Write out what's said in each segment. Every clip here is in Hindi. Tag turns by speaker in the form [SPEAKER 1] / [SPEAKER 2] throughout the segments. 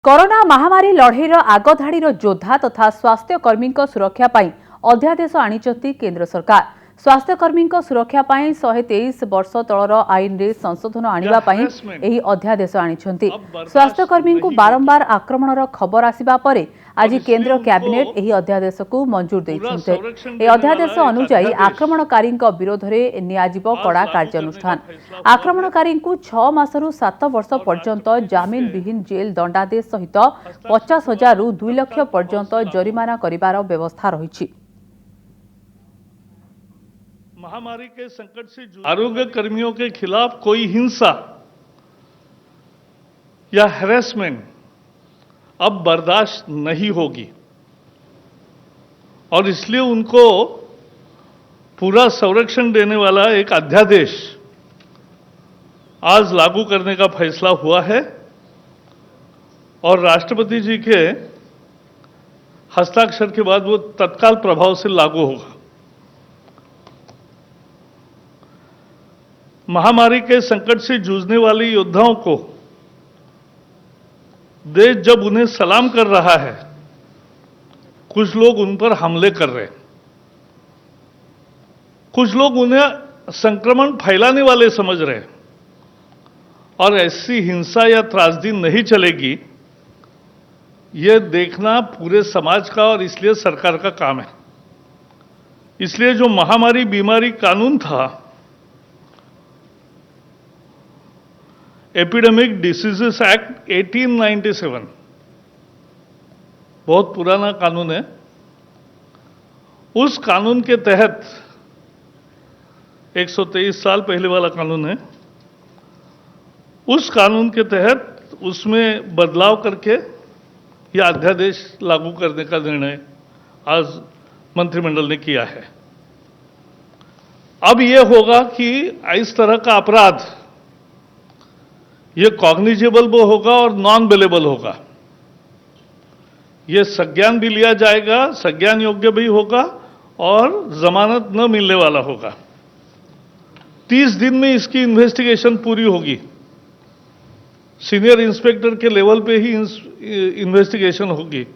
[SPEAKER 1] कोरोना महामारी लड़ईर आगधाड़ीर योद्धा तथा स्वास्थ्यकर्मी सुरक्षा पाई अध्यादेश आनिचंती केंद्र सरकार। स्वास्थ्यकर्मी सुरक्षा पाई 123 वर्ष तलर आईन रे संशोधन आनिबा पाई एही अध्यादेश आनिचंती। स्वास्थ्यकर्मी को बारंबार आक्रमणर खबर आसिबा परे आज केंद्र कैबिनेट एही अध्यादेश को मंजूर दैछन्ते। एही अध्यादेश अनुसार आक्रमणकारी विरोध में नियाजिबो कड़ा कार्यानुष्ठान। आक्रमणकारी को 6 मासरू 7 वर्ष पर्यंत जामिन विहीन जेल दंडादेश सहित 50,000 रु 2 लाख पर्यंत जरिमाना करिवार व्यवस्था रही।
[SPEAKER 2] महामारी के संकट से आरोग्य कर्मियों के खिलाफ कोई हिंसा या हैरेसमेंट अब बर्दाश्त नहीं होगी और इसलिए उनको पूरा संरक्षण देने वाला एक अध्यादेश आज लागू करने का फैसला हुआ है और राष्ट्रपति जी के हस्ताक्षर के बाद वो तत्काल प्रभाव से लागू होगा। महामारी के संकट से जूझने वाले योद्धाओं को देश जब उन्हें सलाम कर रहा है, कुछ लोग उन पर हमले कर रहे हैं, कुछ लोग उन्हें संक्रमण फैलाने वाले समझ रहे हैं और ऐसी हिंसा या त्रासदी नहीं चलेगी, यह देखना पूरे समाज का और इसलिए सरकार का काम है। इसलिए जो महामारी बीमारी कानून था, एपिडेमिक डिसीजेस एक्ट 1897, बहुत पुराना कानून है। उस कानून के तहत 123 साल पहले वाला कानून है। उस कानून के तहत उसमें बदलाव करके यह अध्यादेश लागू करने का निर्णय आज मंत्रिमंडल ने किया है। अब यह होगा कि इस तरह का अपराध ये कॉग्निजेबल भी होगा और नॉन बेलेबल होगा। ये संज्ञान भी लिया जाएगा, संज्ञान योग्य भी होगा और जमानत न मिलने वाला होगा। 30 दिन में इसकी इन्वेस्टिगेशन पूरी होगी। सीनियर इंस्पेक्टर के लेवल पे ही इन्वेस्टिगेशन होगी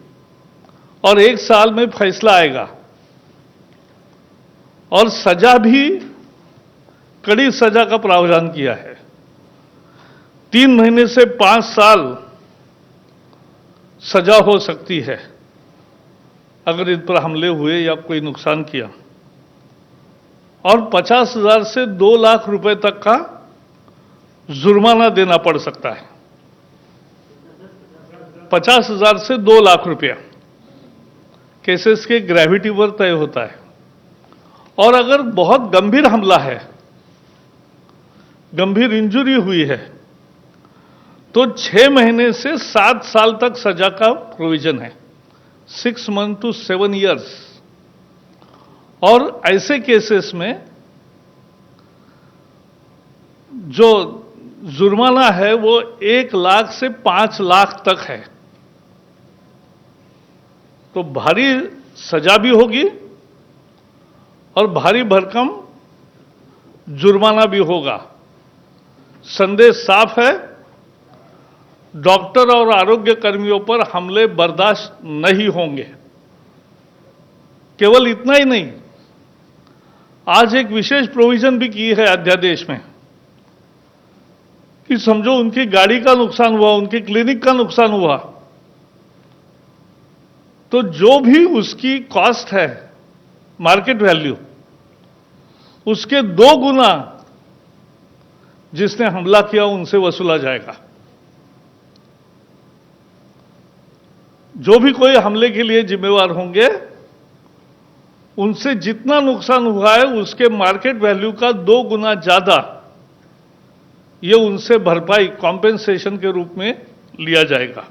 [SPEAKER 2] और 1 साल में फैसला आएगा और सजा भी कड़ी सजा का प्रावधान किया है। 3 महीने से 5 साल सजा हो सकती है अगर इन पर हमले हुए या कोई नुकसान किया, और 50,000 से 2 लाख रुपए तक का जुर्माना देना पड़ सकता है। 50,000 से 2 लाख रुपया केसेस के ग्रेविटी पर तय होता है। और अगर बहुत गंभीर हमला है, गंभीर इंजरी हुई है, तो 6 महीने से 7 साल तक सजा का प्रोविजन है, 6 मंथ to 7 years। और ऐसे केसेस में जो जुर्माना है वो 1 लाख से 5 लाख तक है। तो भारी सजा भी होगी और भारी भरकम जुर्माना भी होगा। संदेश साफ है, डॉक्टर और आरोग्य कर्मियों पर हमले बर्दाश्त नहीं होंगे। केवल इतना ही नहीं, आज एक विशेष प्रोविजन भी की है अध्यादेश में कि समझो उनकी गाड़ी का नुकसान हुआ, उनके क्लिनिक का नुकसान हुआ, तो जो भी उसकी कॉस्ट है, मार्केट वैल्यू, उसके 2 गुना जिसने हमला किया उनसे वसूला जाएगा। जो भी कोई हमले के लिए जिम्मेवार होंगे, उनसे जितना नुकसान हुआ है उसके मार्केट वैल्यू का 2 गुना ज्यादा ये उनसे भरपाई कॉम्पेंसेशन के रूप में लिया जाएगा।